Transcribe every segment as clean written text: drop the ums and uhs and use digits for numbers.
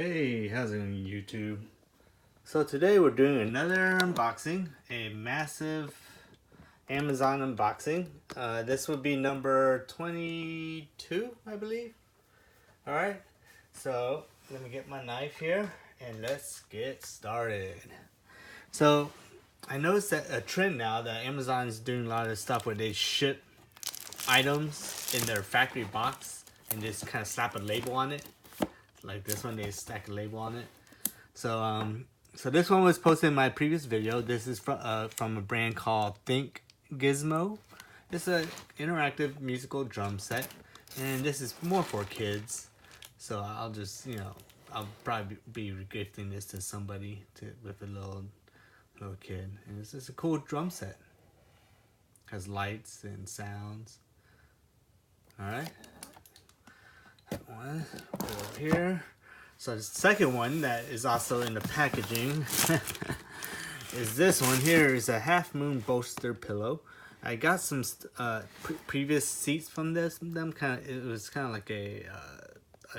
Hey, how's it going, YouTube? So today we're doing another unboxing, a massive Amazon unboxing. This would be number 22, I believe. Alright, so let me get my knife here and let's get started. So I noticed that a trend now that Amazon's doing a lot of stuff where they ship items in their factory box and just kind of slap a label on it. Like this one, they stack a label on it. So this one was posted in my previous video. This is from a brand called Think Gizmo. It's an interactive musical drum set, and this is more for kids. So I'll just, I'll probably be gifting this to somebody with a little kid. And it's just a cool drum set. Has lights and sounds. All right. One over here. So the second one that is also in the packaging is this one here. Is a Half Moon bolster pillow. I got some previous seats from them. It was kind of like a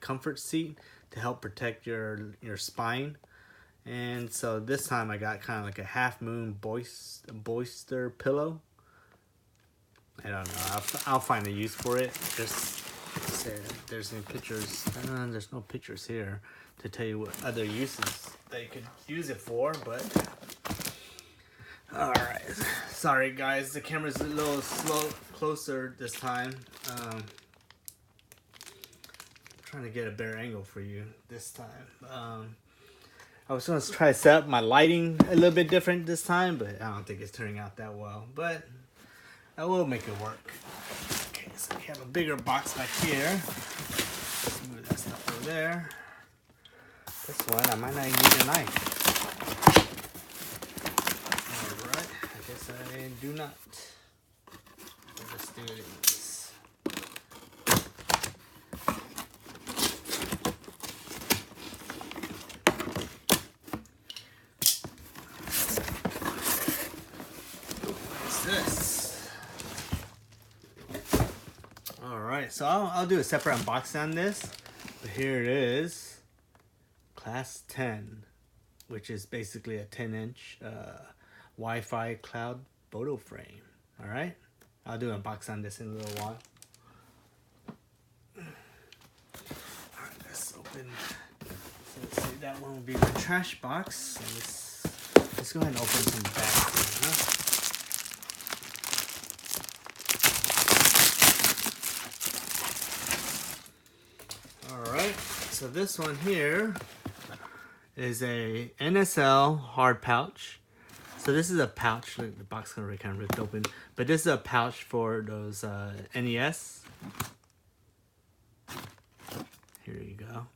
comfort seat to help protect your spine. And so this time I got kind of like a Half Moon bolster pillow. I don't know. I'll find a use for it. There's any pictures. There's no pictures here to tell you what other uses they could use it for, but all right. Sorry guys, the camera's a little closer this time. Trying to get a better angle for you this time. I was gonna try to set up my lighting a little bit different this time, but I don't think it's turning out that well. But I will make it work. Okay, so we have a bigger box back here. Let's move that stuff over there. This one, I might not even need a knife. Alright, I guess I do not. Let's do this. What's this? Alright, so I'll do a separate unboxing on this. But here it is. Class 10. Which is basically a 10-inch Wi-Fi cloud photo frame. Alright? I'll do an unboxing on this in a little while. Alright, let's open. So let's see, that one will be the trash box. So let's go ahead and open some bags. Huh? So this one here is a NSL hard pouch. So this is a pouch. Look, the box is already kind of ripped open, but this is a pouch for those NES. Here you go.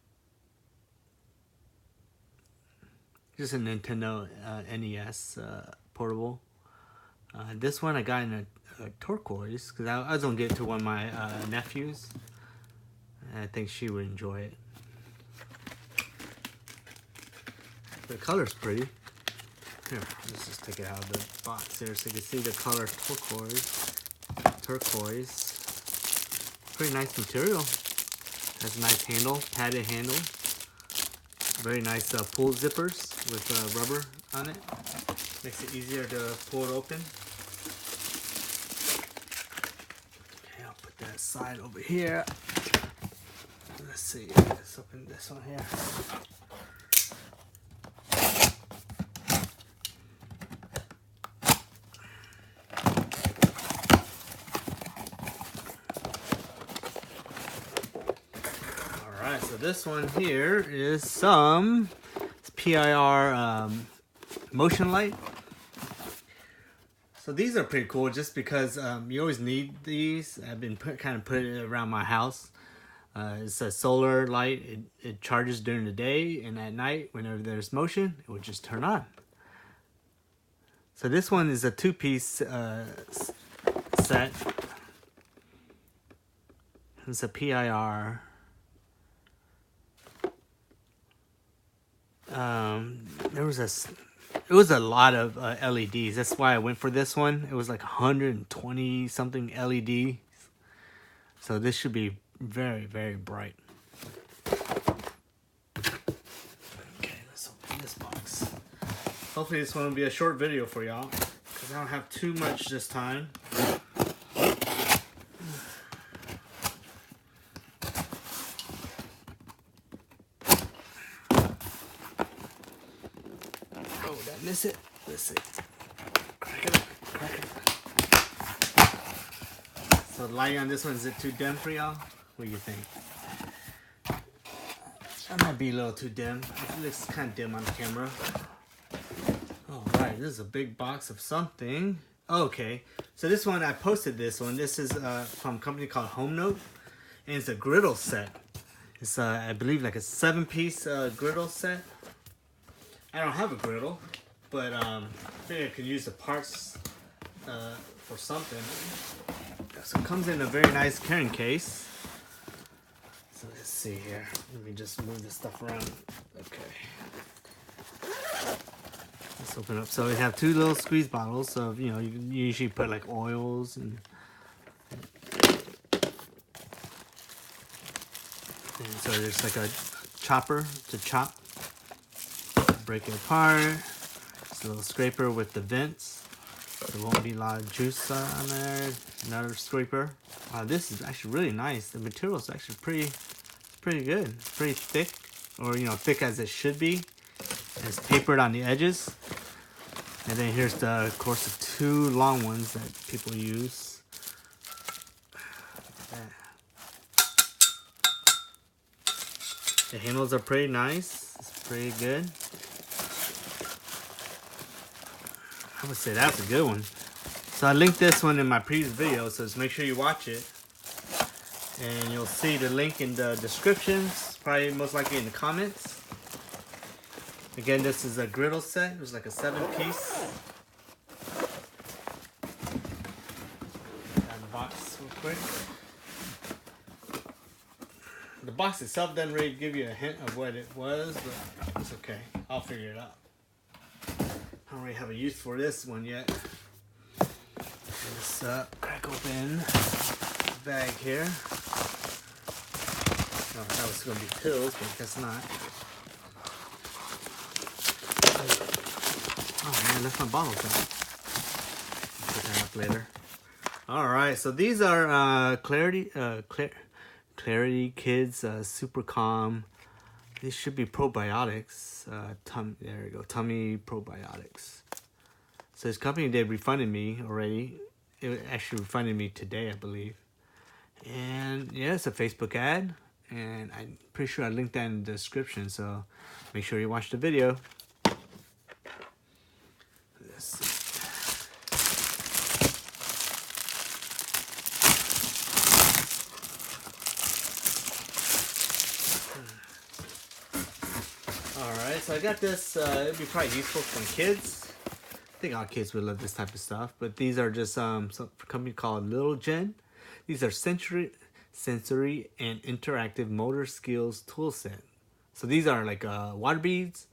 Just a Nintendo NES portable. This one I got in a turquoise because I was gonna get it to one of my nephews. I think she would enjoy it. The color's pretty. Here, let's just take it out of the box here so you can see the color turquoise. Pretty nice material. Has a nice handle, padded handle. Very nice pull zippers with rubber on it. Makes it easier to pull it open. Okay, I'll put that aside over here. Let's see, let's open this one here. Alright, so this one here is some PIR motion light. So these are pretty cool just because you always need these. I've been kind of putting it around my house. It's a solar light. It charges during the day, and at night, whenever there's motion, it will just turn on. So this one is a two-piece set. It's a PIR. It was a lot of LEDs. That's why I went for this one. It was like 120 something LED. So this should be very, very bright. Hopefully this one will be a short video for y'all, because I don't have too much this time. Oh, did I miss it? Let's see. Crack it up. Crack it up. So the lighting on this one, is it too dim for y'all? What do you think? That might be a little too dim. It looks kind of dim on the camera. Alright, this is a big box of something. Okay, so this one, I posted this one. This is from a company called Home Note. And it's a griddle set. It's, I believe, like a 7-piece griddle set. I don't have a griddle, but I think I could use the parts for something. So it comes in a very nice carrying case. So let's see here. Let me just move this stuff around. Okay. Let's open up. So we have 2 little squeeze bottles. So you know, you can usually put like oils and so there's like a chopper to chop. Break it apart. It's a little scraper with the vents. There won't be a lot of juice on there. Another scraper. Wow, this is actually really nice. The material is actually pretty good. It's pretty thick, or you know, thick as it should be. And it's tapered on the edges. And then here's the, of course, the 2 long ones that people use. The handles are pretty nice. It's pretty good. I would say that's a good one. So I linked this one in my previous video, so just make sure you watch it. And you'll see the link in the descriptions, probably most likely in the comments. Again, this is a griddle set. It was like a 7-piece. Grab the box real quick. The box itself doesn't really give you a hint of what it was, but it's okay. I'll figure it out. I don't really have a use for this one yet. Let's crack open the bag here. Oh, that was going to be pills, but that's not. Oh man, that's my bottles out. Put that up later. Alright, so these are Clarity Kids Super Calm. These should be probiotics. There we go, tummy probiotics. So this company, they refunded me already. It actually refunded me today, I believe. And yeah, it's a Facebook ad. And I'm pretty sure I linked that in the description. So make sure you watch the video. Let's see. Alright, so I got this, it'd be probably useful for kids. I think all kids would love this type of stuff. But these are just some company called Little Gen. These are sensory and interactive motor skills tool set. So these are like water beads.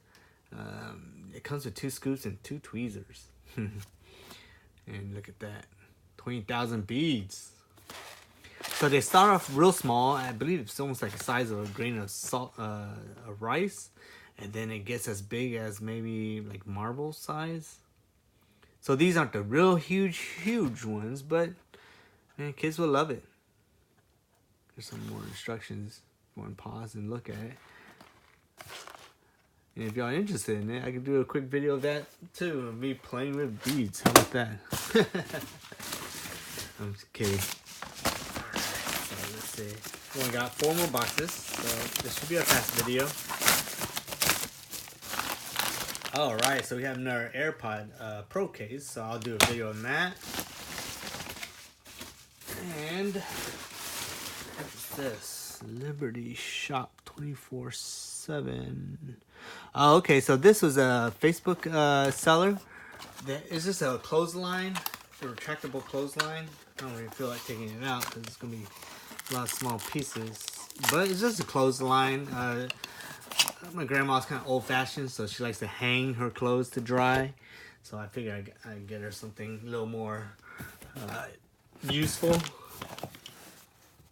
It comes with 2 scoops and 2 tweezers. And look at that, 20,000 beads. So they start off real small. I believe it's almost like the size of a grain of salt, of rice. And then it gets as big as maybe like marble size. So these aren't the real huge ones, but man, kids will love it. There's some more instructions. You want to pause and look at it. And if y'all are interested in it, I can do a quick video of that too, of me playing with beads. How about that? I'm just kidding. Alright, so let's see. We only got 4 more boxes, so this should be a fast video. Alright, so we have another AirPod Pro case, so I'll do a video on that. And what's this? Liberty Shop 24/7. Oh, okay, so this was a Facebook seller. It's just a clothesline, a retractable clothesline. I don't really feel like taking it out because it's going to be a lot of small pieces. But it's just a clothesline. My grandma's kind of old-fashioned, so she likes to hang her clothes to dry. So I figured I'd get her something a little more useful.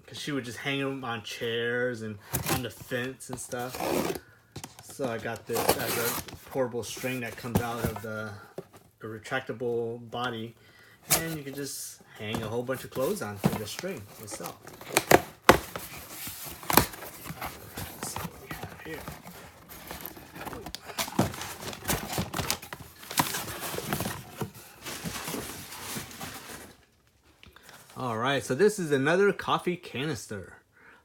Because she would just hang them on chairs and on the fence and stuff. So I got this as a portable string that comes out of the retractable body, and you can just hang a whole bunch of clothes onto the string itself. Let's see what we have here. Alright, so this is another coffee canister.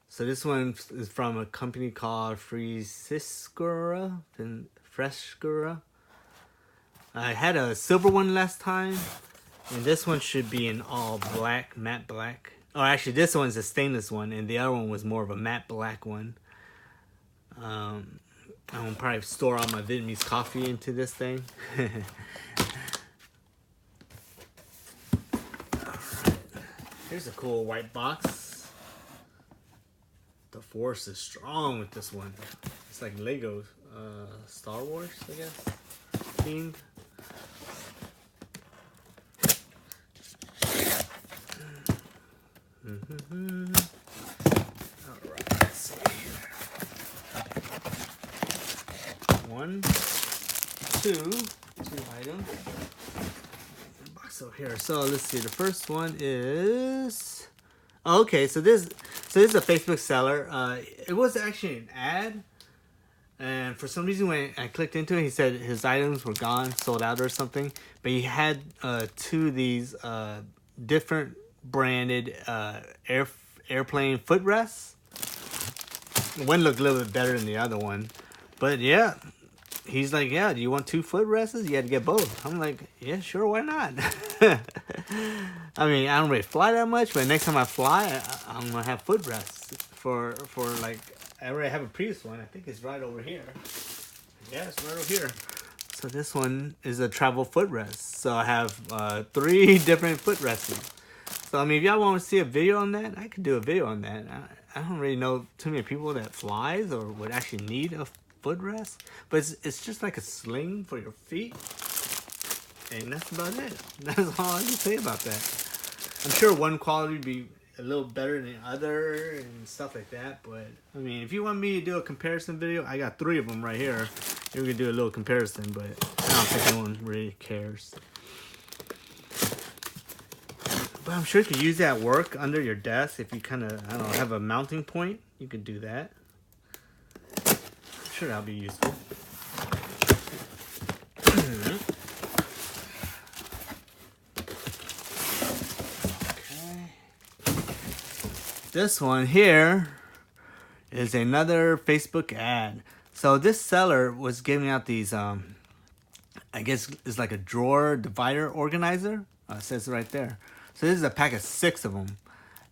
So this one is from a company called Freshgura. I had a silver one last time, and this one should be an all black, matte black. Oh, actually this one's a stainless one, and the other one was more of a matte black one. I'm gonna probably store all my Vietnamese coffee into this thing. Here's a cool white box. The force is strong with this one. It's like Lego Star Wars, I guess, themed. Alright, let's see here. 1, 2 items. Box over here. So let's see. The first one is okay. So this is a Facebook seller. It was actually an ad, and for some reason when I clicked into it, he said his items were gone, sold out or something. But he had 2 of these different branded airplane footrests. One looked a little bit better than the other one, but yeah. He's like, yeah, do you want 2 footrests? You had to get both. I'm like, yeah, sure, why not? I mean, I don't really fly that much, but next time I fly, I'm going to have footrests for like, I already have a previous one. I think it's right over here. Yeah, it's right over here. So this one is a travel footrest. So I have 3 different footrests. So, I mean, if y'all want to see a video on that, I could do a video on that. I don't really know too many people that flies or would actually need a footrest, but it's just like a sling for your feet, and that's about it. That's all I can say about that. I'm sure one quality would be a little better than the other and stuff like that, but I mean, if you want me to do a comparison video, I got 3 of them right here. You can do a little comparison, but I don't think anyone really cares. But I'm sure you could use that at work under your desk if you kind of, I don't know, have a mounting point. You could do that. Sure, that'll be useful. Okay. This one here is another Facebook ad. So this seller was giving out these, I guess it's like a drawer divider organizer. It says it right there. So this is a pack of 6 of them.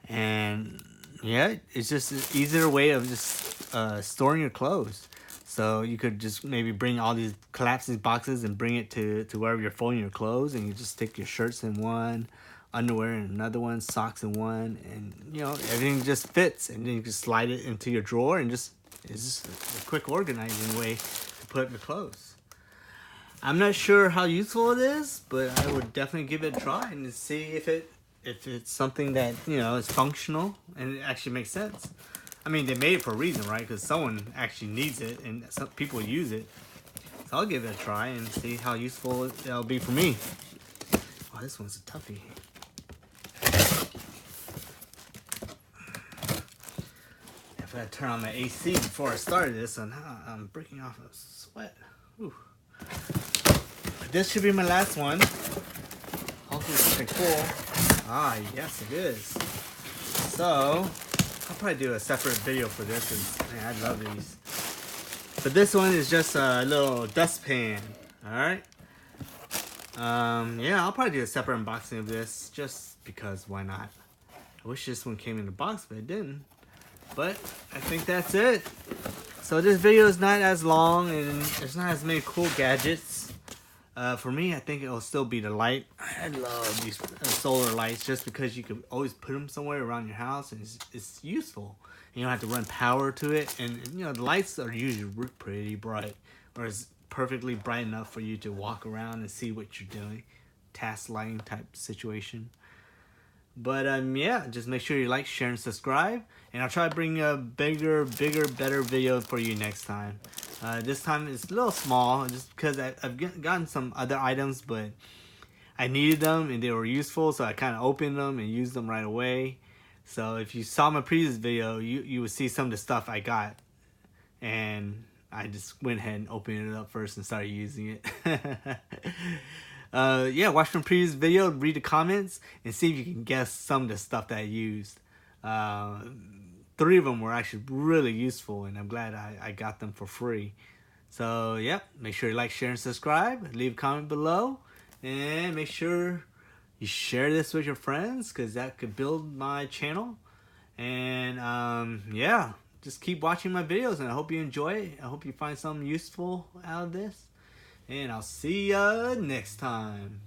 And yeah, it's just an easier way of just storing your clothes. So you could just maybe bring all these, collapse these boxes and bring it to wherever you're folding your clothes, and you just stick your shirts in one, underwear in another one, socks in one, and you know, everything just fits, and then you just slide it into your drawer, and it's just a quick organizing way to put your clothes. I'm not sure how useful it is, but I would definitely give it a try and see if it's something that, you know, is functional and it actually makes sense. I mean, they made it for a reason, right? Because someone actually needs it and some people use it. So I'll give it a try and see how useful it'll be for me. Oh, this one's a toughie. If I turn on my AC before I started this, and I'm breaking off a sweat. Whew. This should be my last one. Hopefully something cool. Ah, yes it is. So I'll probably do a separate video for this, and man, I love these. But this one is just a little dustpan. Alright. Yeah, I'll probably do a separate unboxing of this just because why not? I wish this one came in the box, but it didn't. But I think that's it. So this video is not as long and there's not as many cool gadgets. For me, I think it'll still be the light. I love these solar lights just because you can always put them somewhere around your house, and it's useful. You don't have to run power to it, and you know the lights are usually pretty bright, or it's perfectly bright enough for you to walk around and see what you're doing. Task lighting type situation. But yeah, just make sure you like, share, and subscribe, and I'll try to bring a bigger, better video for you next time. This time it's a little small just because I've gotten some other items, but I needed them and they were useful, so I kind of opened them and used them right away. So if you saw my previous video, you would see some of the stuff I got, and I just went ahead and opened it up first and started using it. Yeah, watch my previous video, read the comments, and see if you can guess some of the stuff that I used. 3 of them were actually really useful, and I'm glad I got them for free. So, yeah, make sure you like, share, and subscribe. Leave a comment below. And make sure you share this with your friends, because that could build my channel. And, yeah, just keep watching my videos, and I hope you enjoy it. I hope you find something useful out of this. And I'll see ya next time.